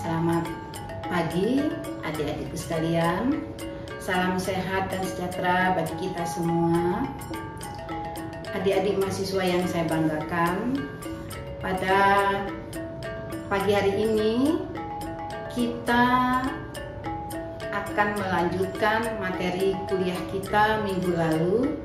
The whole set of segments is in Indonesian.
Selamat pagi adik-adikku sekalian. Salam sehat dan sejahtera bagi kita semua. Adik-adik mahasiswa yang saya banggakan, pada pagi hari ini kita akan melanjutkan materi kuliah kita minggu lalu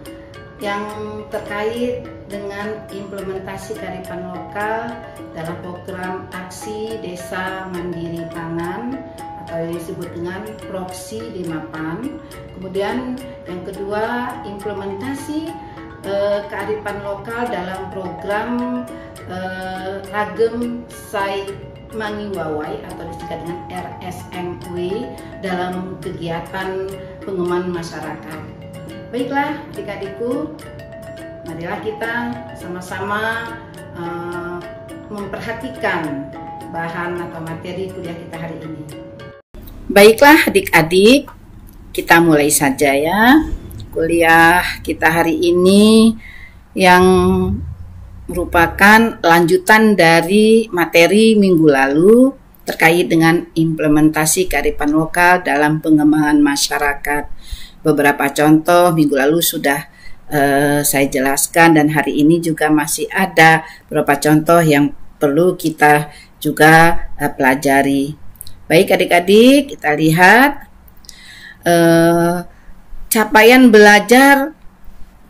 yang terkait dengan implementasi kearifan lokal dalam program aksi Desa Mandiri Pangan atau yang disebut dengan Proksi Demapan. Kemudian yang kedua, implementasi kearifan lokal dalam program Ragem Sai Mangi Wawai atau disingkat dengan RSMW dalam kegiatan pengembangan masyarakat. Baiklah adik-adikku, marilah kita sama-sama memperhatikan bahan atau materi kuliah kita hari ini. Baiklah adik-adik, kita mulai saja ya. Kuliah kita hari ini yang merupakan lanjutan dari materi minggu lalu terkait dengan implementasi kearifan lokal dalam pengembangan masyarakat. Beberapa contoh minggu lalu sudah saya jelaskan dan hari ini juga masih ada beberapa contoh yang perlu kita juga pelajari. Baik adik-adik, kita lihat capaian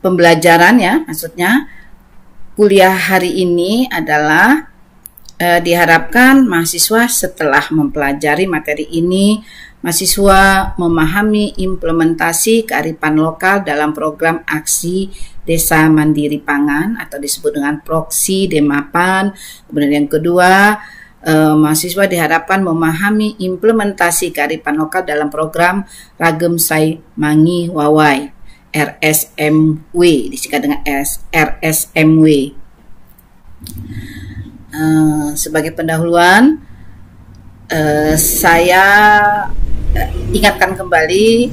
pembelajaran ya, maksudnya kuliah hari ini adalah diharapkan mahasiswa setelah mempelajari materi ini, mahasiswa memahami implementasi kearifan lokal dalam program aksi Desa Mandiri Pangan atau disebut dengan Proksi Demapan. Kemudian yang kedua, mahasiswa diharapkan memahami implementasi kearifan lokal dalam program Ragem Sai Mangi Wawai RSMW, disingkat dengan RSMW. Sebagai pendahuluan, saya ingatkan kembali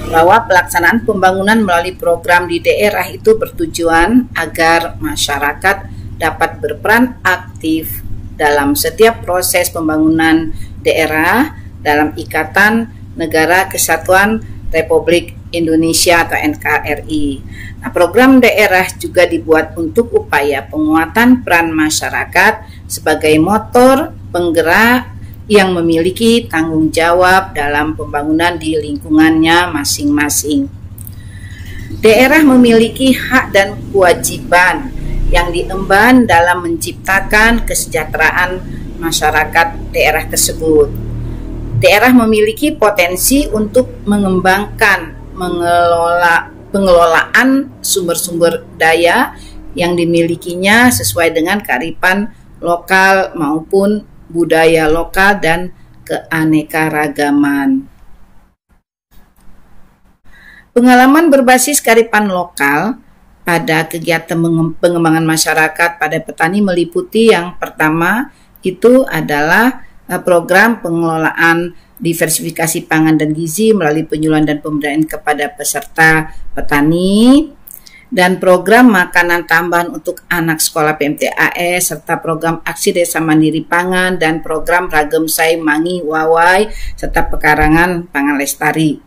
bahwa pelaksanaan pembangunan melalui program di daerah itu bertujuan agar masyarakat dapat berperan aktif dalam setiap proses pembangunan daerah dalam Ikatan Negara Kesatuan Republik Indonesia atau NKRI. Nah, program daerah juga dibuat untuk upaya penguatan peran masyarakat sebagai motor penggerak yang memiliki tanggung jawab dalam pembangunan di lingkungannya masing-masing. Daerah memiliki hak dan kewajiban yang diemban dalam menciptakan kesejahteraan masyarakat daerah tersebut. Daerah memiliki potensi untuk mengembangkan pengelolaan sumber-sumber daya yang dimilikinya sesuai dengan kearifan lokal maupun budaya lokal dan keanekaragaman. Pengalaman berbasis kearifan lokal pada kegiatan pengembangan masyarakat pada petani meliputi yang pertama itu adalah program pengelolaan diversifikasi pangan dan gizi melalui penyuluhan dan pemberdayaan kepada peserta petani, dan program makanan tambahan untuk anak sekolah PMTAS, serta program aksi Desa Mandiri Pangan dan program Ragem Sai Mangi Wawai serta pekarangan pangan lestari.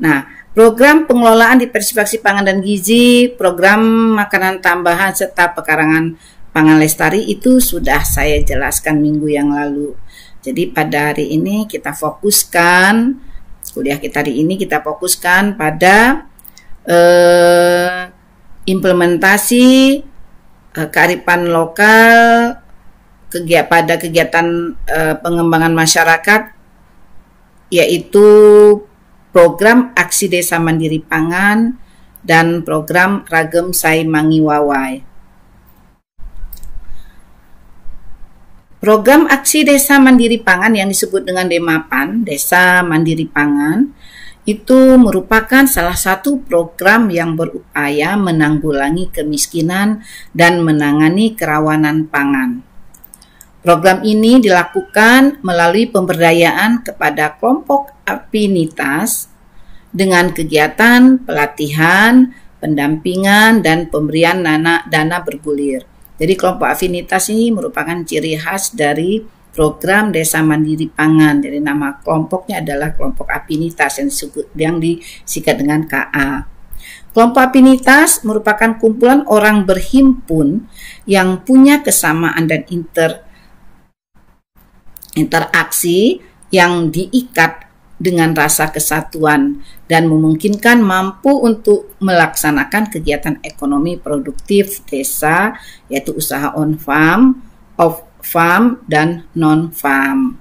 Nah, program pengelolaan diversifikasi pangan dan gizi, program makanan tambahan serta pekarangan pangan lestari itu sudah saya jelaskan minggu yang lalu. Jadi pada hari ini kita fokuskan, kuliah kita hari ini kita fokuskan pada implementasi kearifan lokal pada kegiatan pengembangan masyarakat, yaitu program aksi Desa Mandiri Pangan dan program Ragem Sai Mangi Wawai. Program aksi Desa Mandiri Pangan yang disebut dengan Demapan, Desa Mandiri Pangan, itu merupakan salah satu program yang berupaya menanggulangi kemiskinan dan menangani kerawanan pangan. Program ini dilakukan melalui pemberdayaan kepada kelompok afinitas dengan kegiatan pelatihan, pendampingan, dan pemberian dana bergulir. Jadi kelompok afinitas ini merupakan ciri khas dari program Desa Mandiri Pangan. Jadi nama kelompoknya adalah kelompok Apinitas yang disingkat dengan KA. Kelompok Apinitas merupakan kumpulan orang berhimpun yang punya kesamaan dan interaksi yang diikat dengan rasa kesatuan dan memungkinkan mampu untuk melaksanakan kegiatan ekonomi produktif desa, yaitu usaha on farm, off farm, dan non farm.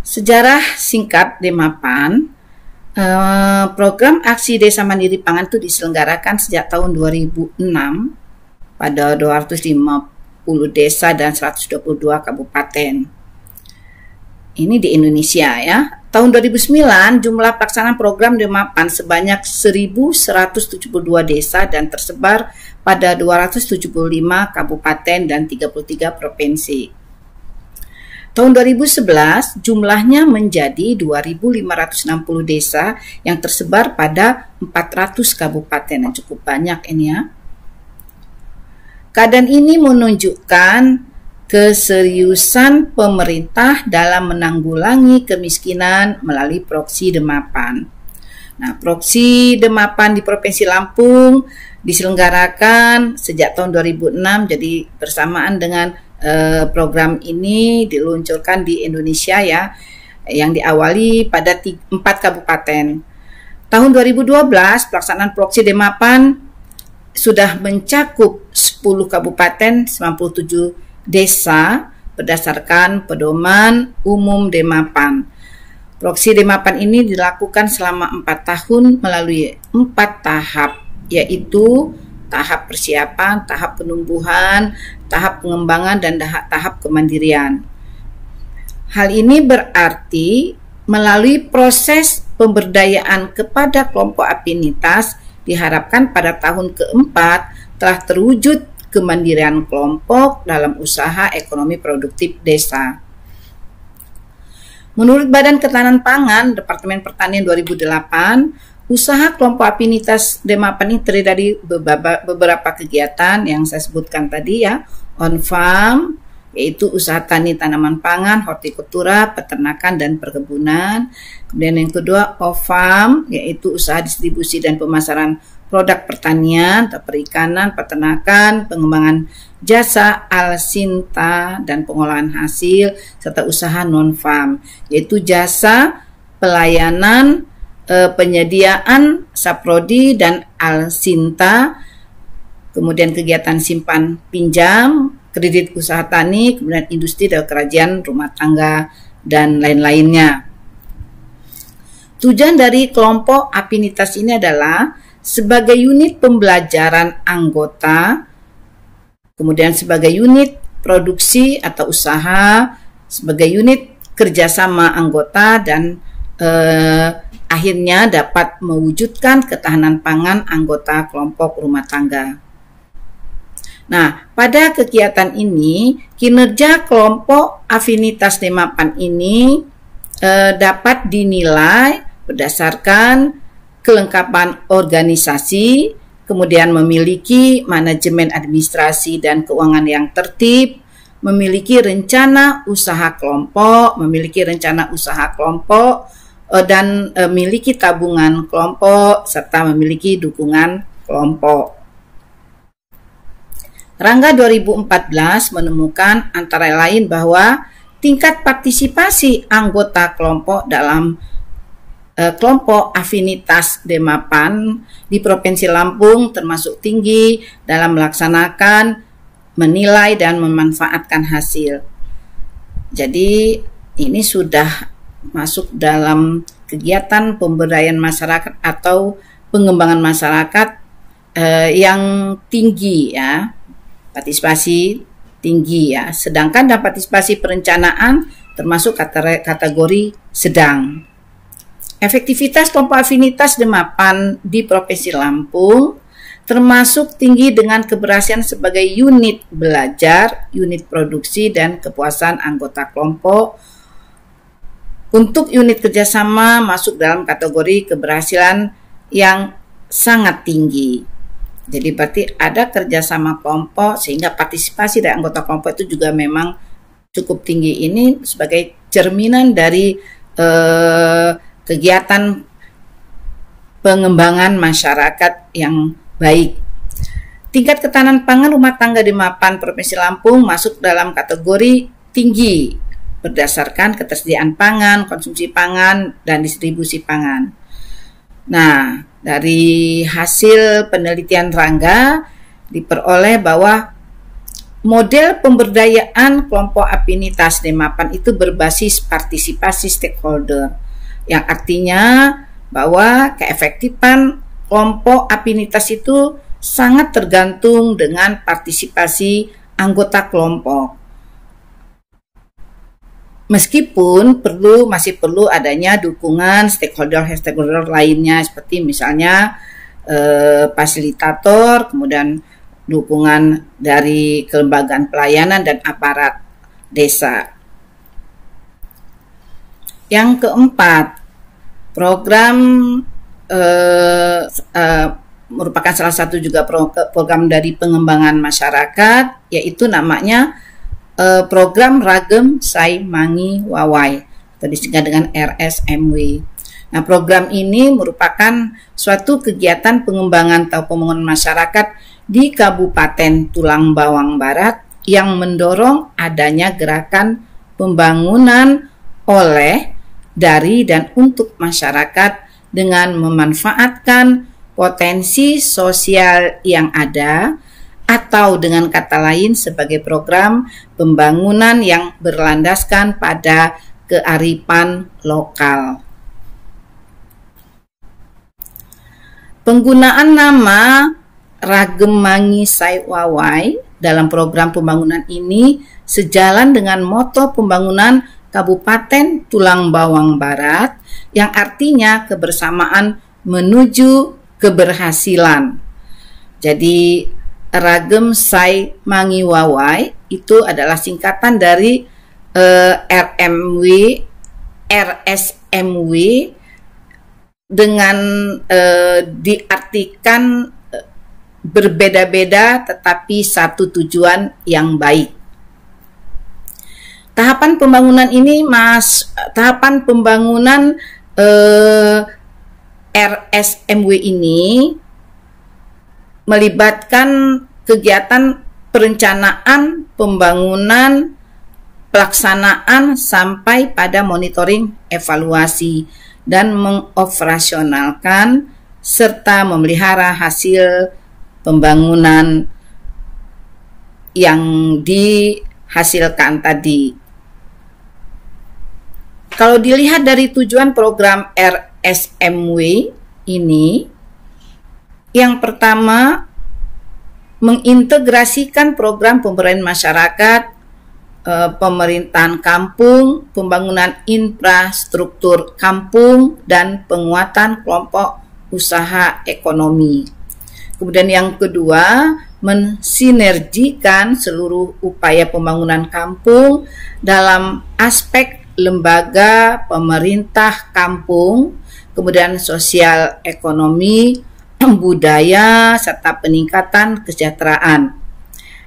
Sejarah singkat Demapan. Program Aksi Desa Mandiri Pangan itu diselenggarakan sejak tahun 2006 pada 250 desa dan 122 kabupaten. Ini di Indonesia ya. Tahun 2009 jumlah pelaksanaan program Demapan sebanyak 1.172 desa dan tersebar pada 275 kabupaten dan 33 provinsi. Tahun 2011 jumlahnya menjadi 2.560 desa yang tersebar pada 400 kabupaten, yang cukup banyak ini ya. Keadaan ini menunjukkan keseriusan pemerintah dalam menanggulangi kemiskinan melalui Proksi Demapan. Nah, Proksi Demapan di Provinsi Lampung diselenggarakan sejak tahun 2006, jadi bersamaan dengan program ini diluncurkan di Indonesia ya, yang diawali pada 4 kabupaten. Tahun 2012 pelaksanaan Proksi Demapan sudah mencakup 10 kabupaten, 97 desa berdasarkan pedoman umum Demapan. Proksi Demapan ini dilakukan selama 4 tahun melalui 4 tahap, yaitu tahap persiapan, tahap penumbuhan, tahap pengembangan, dan tahap kemandirian. Hal ini berarti melalui proses pemberdayaan kepada kelompok Apinitas diharapkan pada tahun keempat telah terwujud kemandirian kelompok dalam usaha ekonomi produktif desa. Menurut Badan Ketahanan Pangan Departemen Pertanian 2008, usaha kelompok Apinitas Demapan ini terdiri dari beberapa kegiatan yang saya sebutkan tadi ya, on farm, yaitu usaha tani tanaman pangan, hortikultura, peternakan, dan perkebunan. Kemudian yang kedua, off farm, yaitu usaha distribusi dan pemasaran produk pertanian, perikanan, peternakan, pengembangan jasa alsinta dan pengolahan hasil, serta usaha non farm, yaitu jasa pelayanan penyediaan saprodi dan alsinta, kemudian kegiatan simpan pinjam, kredit usaha tani, kemudian industri dan kerajinan rumah tangga, dan lain-lainnya. Tujuan dari kelompok Apinitas ini adalah sebagai unit pembelajaran anggota, kemudian sebagai unit produksi atau usaha, sebagai unit kerjasama anggota, dan akhirnya dapat mewujudkan ketahanan pangan anggota kelompok rumah tangga. Nah, pada kegiatan ini, kinerja kelompok Apinitas Demapan ini dapat dinilai berdasarkan kelengkapan organisasi, kemudian memiliki manajemen administrasi dan keuangan yang tertib, memiliki rencana usaha kelompok, dan memiliki tabungan kelompok, serta memiliki dukungan kelompok. Rangga 2014 menemukan antara lain bahwa tingkat partisipasi anggota kelompok dalam kelompok Apinitas Demapan di Provinsi Lampung termasuk tinggi dalam melaksanakan, menilai, dan memanfaatkan hasil. Jadi ini sudah masuk dalam kegiatan pemberdayaan masyarakat atau pengembangan masyarakat yang tinggi ya, partisipasi tinggi ya. Sedangkan dalam partisipasi perencanaan termasuk kategori sedang. Efektivitas kelompok Apinitas Demapan di Provinsi Lampung termasuk tinggi dengan keberhasilan sebagai unit belajar, unit produksi, dan kepuasan anggota kelompok. Untuk unit kerjasama masuk dalam kategori keberhasilan yang sangat tinggi. Jadi berarti ada kerjasama kelompok sehingga partisipasi dari anggota kelompok itu juga memang cukup tinggi ini sebagai cerminan dari kegiatan pengembangan masyarakat yang baik. Tingkat ketahanan pangan rumah tangga di Mapan Provinsi Lampung masuk dalam kategori tinggi berdasarkan ketersediaan pangan, konsumsi pangan, dan distribusi pangan. Nah, dari hasil penelitian Rangga diperoleh bahwa model pemberdayaan kelompok afinitas di Mapan itu berbasis partisipasi stakeholder, yang artinya bahwa keefektifan kelompok afinitas itu sangat tergantung dengan partisipasi anggota kelompok. Meskipun masih perlu adanya dukungan stakeholder lainnya, seperti misalnya fasilitator, kemudian dukungan dari kelembagaan pelayanan dan aparat desa. Yang keempat, program merupakan salah satu juga program dari pengembangan masyarakat, yaitu namanya program Ragem Sai Mangi Wawai, atau disingkat dengan RSMW. Nah, program ini merupakan suatu kegiatan pengembangan atau pembangunan masyarakat di Kabupaten Tulang Bawang Barat yang mendorong adanya gerakan pembangunan oleh, dari, dan untuk masyarakat dengan memanfaatkan potensi sosial yang ada, atau dengan kata lain sebagai program pembangunan yang berlandaskan pada kearifan lokal. Penggunaan nama Ragem Mangi Sai Wawai dalam program pembangunan ini sejalan dengan moto pembangunan Kabupaten Tulang Bawang Barat, yang artinya kebersamaan menuju keberhasilan. Jadi Ragem Sai Mangi Wawai itu adalah singkatan dari RSMW dengan diartikan berbeda-beda tetapi satu tujuan yang baik. Tahapan pembangunan RSMW ini melibatkan kegiatan perencanaan, pembangunan, pelaksanaan sampai pada monitoring, evaluasi, dan mengoperasionalkan serta memelihara hasil pembangunan yang dihasilkan tadi. Kalau dilihat dari tujuan program RSMW ini, yang pertama, mengintegrasikan program pemberdayaan masyarakat, pemerintahan kampung, pembangunan infrastruktur kampung, dan penguatan kelompok usaha ekonomi. Kemudian yang kedua, mensinergikan seluruh upaya pembangunan kampung dalam aspek lembaga pemerintah kampung, kemudian sosial ekonomi, budaya, serta peningkatan kesejahteraan.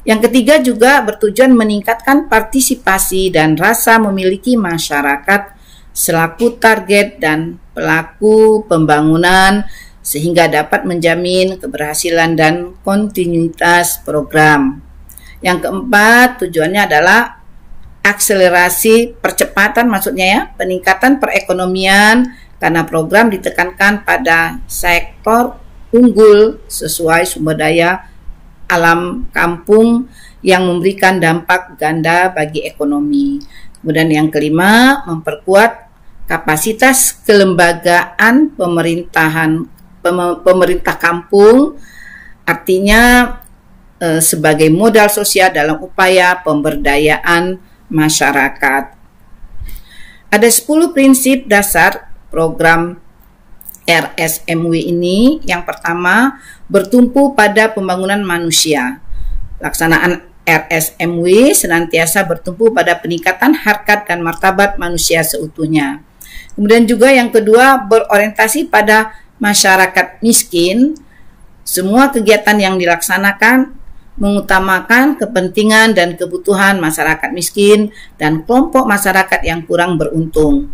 Yang ketiga juga bertujuan meningkatkan partisipasi dan rasa memiliki masyarakat selaku target dan pelaku pembangunan, sehingga dapat menjamin keberhasilan dan kontinuitas program. Yang keempat, tujuannya adalah akselerasi percepatan, maksudnya ya, peningkatan perekonomian, karena program ditekankan pada sektor unggul sesuai sumber daya alam kampung yang memberikan dampak ganda bagi ekonomi. Kemudian yang kelima, memperkuat kapasitas kelembagaan pemerintah kampung, artinya sebagai modal sosial dalam upaya pemberdayaan masyarakat. Ada 10 prinsip dasar program RSMW ini. Yang pertama, bertumpu pada pembangunan manusia. Pelaksanaan RSMW senantiasa bertumpu pada peningkatan harkat dan martabat manusia seutuhnya. Kemudian juga yang kedua, berorientasi pada masyarakat miskin. Semua kegiatan yang dilaksanakan mengutamakan kepentingan dan kebutuhan masyarakat miskin dan kelompok masyarakat yang kurang beruntung.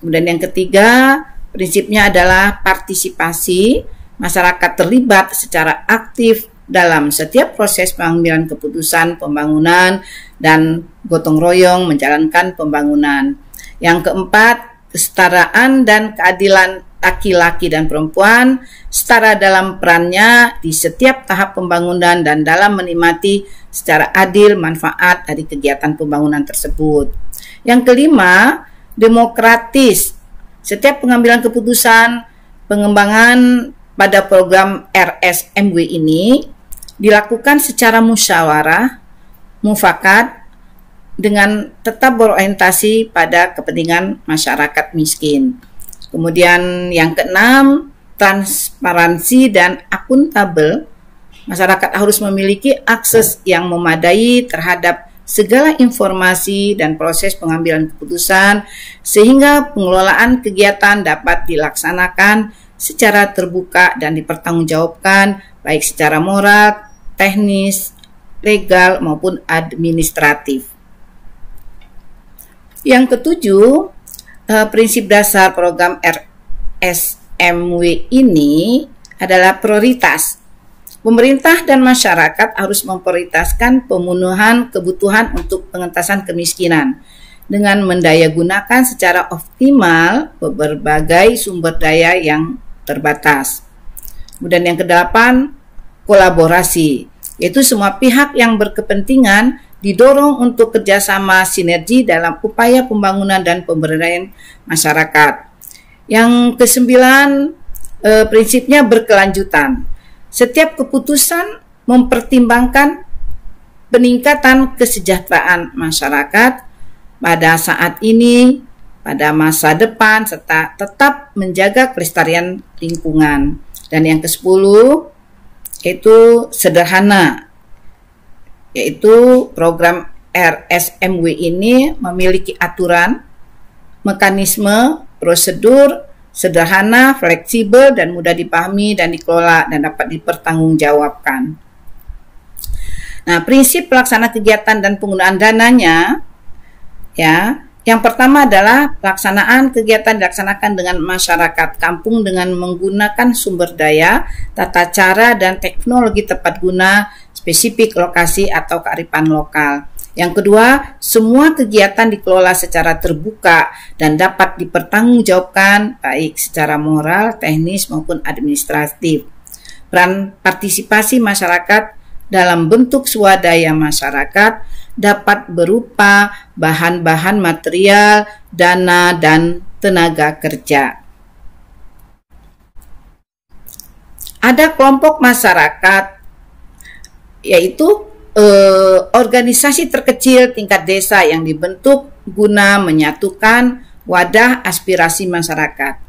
Kemudian yang ketiga, prinsipnya adalah partisipasi, masyarakat terlibat secara aktif dalam setiap proses pengambilan keputusan pembangunan dan gotong royong menjalankan pembangunan. Yang keempat, kesetaraan dan keadilan laki-laki dan perempuan setara dalam perannya di setiap tahap pembangunan dan dalam menikmati secara adil manfaat dari kegiatan pembangunan tersebut. Yang kelima, demokratis. Setiap pengambilan keputusan pengembangan pada program RSMW ini dilakukan secara musyawarah, mufakat, dengan tetap berorientasi pada kepentingan masyarakat miskin. Kemudian yang keenam, transparansi dan akuntabel. Masyarakat harus memiliki akses yang memadai terhadap segala informasi dan proses pengambilan keputusan sehingga pengelolaan kegiatan dapat dilaksanakan secara terbuka dan dipertanggungjawabkan baik secara moral, teknis, legal maupun administratif. Yang ketujuh, prinsip dasar program RSMW ini adalah prioritas. Pemerintah dan masyarakat harus memprioritaskan pemenuhan kebutuhan untuk pengentasan kemiskinan dengan mendayagunakan secara optimal berbagai sumber daya yang terbatas. Kemudian yang kedelapan, kolaborasi, yaitu semua pihak yang berkepentingan didorong untuk kerjasama sinergi dalam upaya pembangunan dan pemberdayaan masyarakat. Yang kesembilan, prinsipnya berkelanjutan. Setiap keputusan mempertimbangkan peningkatan kesejahteraan masyarakat pada saat ini, pada masa depan, serta tetap menjaga kelestarian lingkungan. Dan yang ke-10 yaitu sederhana, yaitu program RSMW ini memiliki aturan, mekanisme, prosedur sederhana, fleksibel, dan mudah dipahami dan dikelola dan dapat dipertanggungjawabkan. Nah, prinsip pelaksana kegiatan dan penggunaan dananya, ya, yang pertama adalah pelaksanaan kegiatan dilaksanakan dengan masyarakat kampung dengan menggunakan sumber daya, tata cara, dan teknologi tepat guna, spesifik lokasi atau kearifan lokal. Yang kedua, semua kegiatan dikelola secara terbuka dan dapat dipertanggungjawabkan baik secara moral, teknis maupun administratif. Peran partisipasi masyarakat dalam bentuk swadaya masyarakat dapat berupa bahan-bahan material, dana, dan tenaga kerja. Ada kelompok masyarakat, yaitu organisasi terkecil tingkat desa yang dibentuk guna menyatukan wadah aspirasi masyarakat.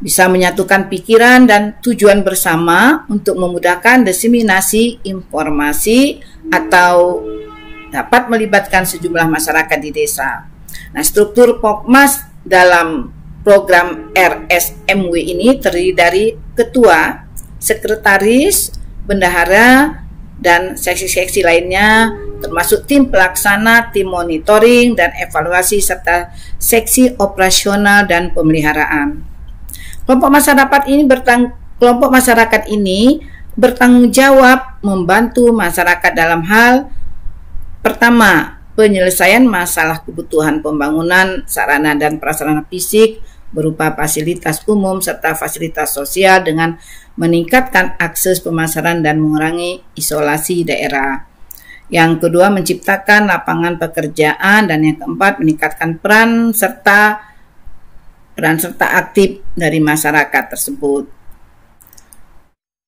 Bisa menyatukan pikiran dan tujuan bersama untuk memudahkan diseminasi informasi atau dapat melibatkan sejumlah masyarakat di desa. Nah, struktur Pokmas dalam program RSMW ini terdiri dari ketua, sekretaris, bendahara, dan seksi-seksi lainnya, termasuk tim pelaksana, tim monitoring dan evaluasi, serta seksi operasional dan pemeliharaan. Kelompok masyarakat ini bertanggung jawab membantu masyarakat dalam hal pertama, penyelesaian masalah kebutuhan pembangunan sarana dan prasarana fisik berupa fasilitas umum serta fasilitas sosial dengan meningkatkan akses pemasaran dan mengurangi isolasi daerah. Yang kedua, menciptakan lapangan pekerjaan, dan yang keempat, meningkatkan peran serta aktif dari masyarakat tersebut.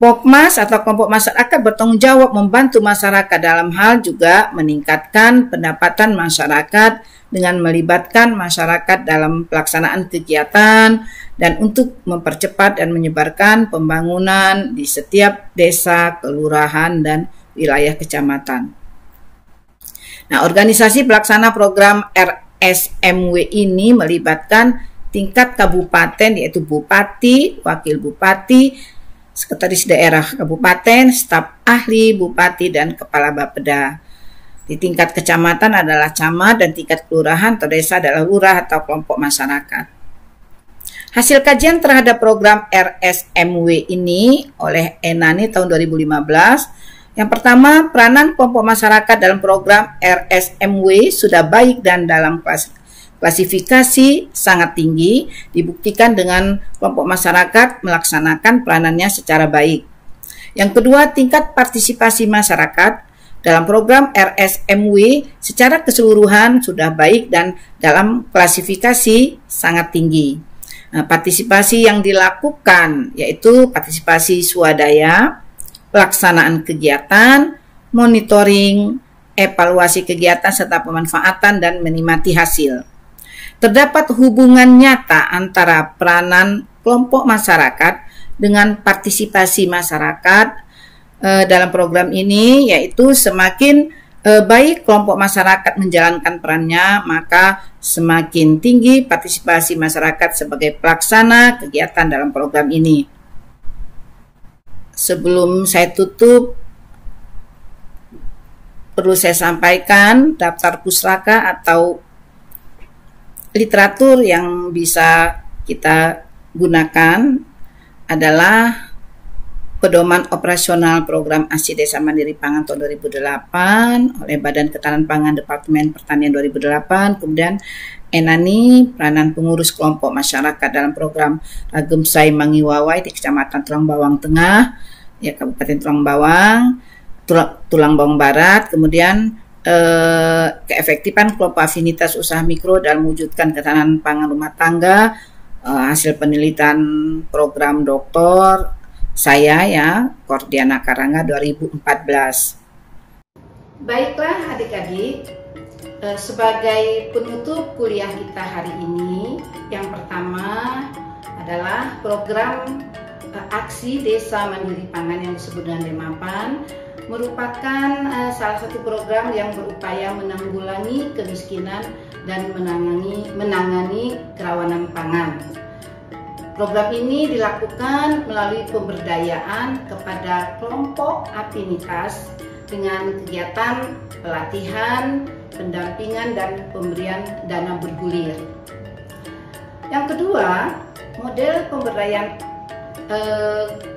Pokmas atau kelompok masyarakat bertanggung jawab membantu masyarakat dalam hal juga meningkatkan pendapatan masyarakat dengan melibatkan masyarakat dalam pelaksanaan kegiatan dan untuk mempercepat dan menyebarkan pembangunan di setiap desa, kelurahan, dan wilayah kecamatan. Nah, organisasi pelaksana program RSMW ini melibatkan tingkat kabupaten, yaitu bupati, wakil bupati, sekretaris daerah kabupaten, staf ahli, bupati, dan kepala Bapeda. Di tingkat kecamatan adalah camat dan tingkat kelurahan atau desa adalah lurah atau kelompok masyarakat. Hasil kajian terhadap program RSMW ini oleh Enani tahun 2015. Yang pertama, peranan kelompok masyarakat dalam program RSMW sudah baik dan dalam klasifikasi sangat tinggi, dibuktikan dengan kelompok masyarakat melaksanakan peranannya secara baik. Yang kedua, tingkat partisipasi masyarakat dalam program RSMW secara keseluruhan sudah baik dan dalam klasifikasi sangat tinggi. Nah, partisipasi yang dilakukan yaitu partisipasi swadaya, pelaksanaan kegiatan, monitoring, evaluasi kegiatan serta pemanfaatan dan menikmati hasil. Terdapat hubungan nyata antara peranan kelompok masyarakat dengan partisipasi masyarakat dalam program ini, yaitu semakin baik kelompok masyarakat menjalankan perannya, maka semakin tinggi partisipasi masyarakat sebagai pelaksana kegiatan dalam program ini. Sebelum saya tutup, perlu saya sampaikan daftar pustaka atau literatur yang bisa kita gunakan adalah Pedoman Operasional Program ASI Desa Mandiri Pangan tahun 2008 oleh Badan Ketahanan Pangan Departemen Pertanian 2008, kemudian Enani, peranan pengurus kelompok masyarakat dalam program Ragemsai Mangiwawai di Kecamatan Tulang Bawang Tengah, ya Kabupaten Tulang Bawang, Tulang Bawang Barat, kemudian keefektifan kelompok afinitas usaha mikro dalam mewujudkan ketahanan pangan rumah tangga, hasil penelitian program doktor saya ya Kordiana Karanga 2014. Baiklah adik-adik, sebagai penutup kuliah kita hari ini, yang pertama adalah program aksi Desa Mandiri Pangan yang disebut dengan DEMAPAN merupakan salah satu program yang berupaya menanggulangi kemiskinan dan menangani kerawanan pangan. Program ini dilakukan melalui pemberdayaan kepada kelompok afinitas dengan kegiatan pelatihan, pendampingan, dan pemberian dana bergulir. Yang kedua, model pemberdayaan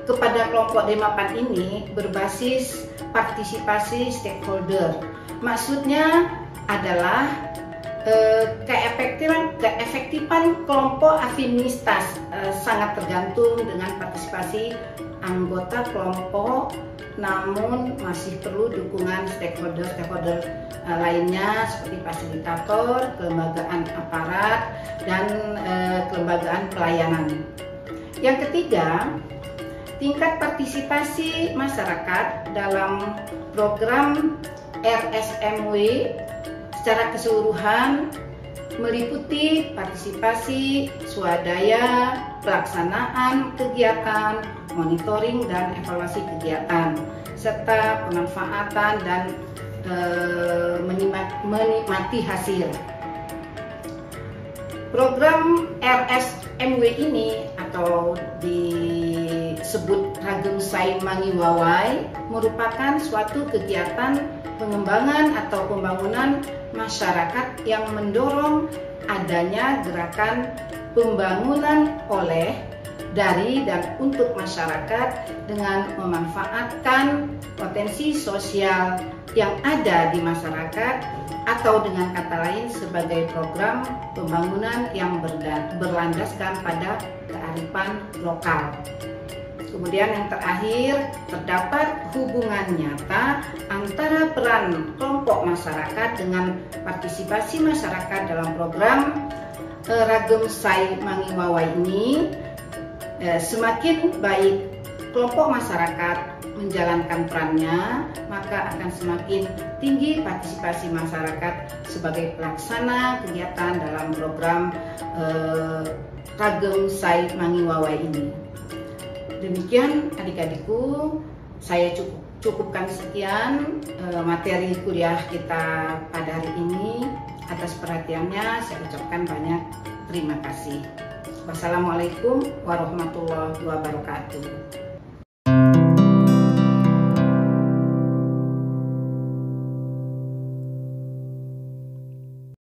kepada kelompok DEMAPAN ini berbasis partisipasi stakeholder. Maksudnya adalah keefektifan kelompok afinitas sangat tergantung dengan partisipasi anggota kelompok, namun masih perlu dukungan stakeholder lainnya seperti fasilitator, kelembagaan aparat, dan kelembagaan pelayanan. Yang ketiga, tingkat partisipasi masyarakat dalam program RSMW secara keseluruhan meliputi partisipasi swadaya, pelaksanaan kegiatan, monitoring dan evaluasi kegiatan, serta pemanfaatan dan menikmati hasil. Program RSMW ini atau disebut Ragemsai Mangiwawai merupakan suatu kegiatan pengembangan atau pembangunan masyarakat yang mendorong adanya gerakan pembangunan oleh, dari, dan untuk masyarakat dengan memanfaatkan potensi sosial yang ada di masyarakat, atau dengan kata lain sebagai program pembangunan yang berlandaskan pada kearifan lokal. Kemudian yang terakhir, terdapat hubungan nyata antara peran kelompok masyarakat dengan partisipasi masyarakat dalam program Ragemsai Mangiwawai ini. Semakin baik kelompok masyarakat menjalankan perannya, maka akan semakin tinggi partisipasi masyarakat sebagai pelaksana kegiatan dalam program Ragemsai Mangiwawai ini. Demikian adik-adikku, saya cukupkan sekian materi kuliah kita pada hari ini. Atas perhatiannya saya ucapkan banyak terima kasih. Wassalamualaikum warahmatullahi wabarakatuh.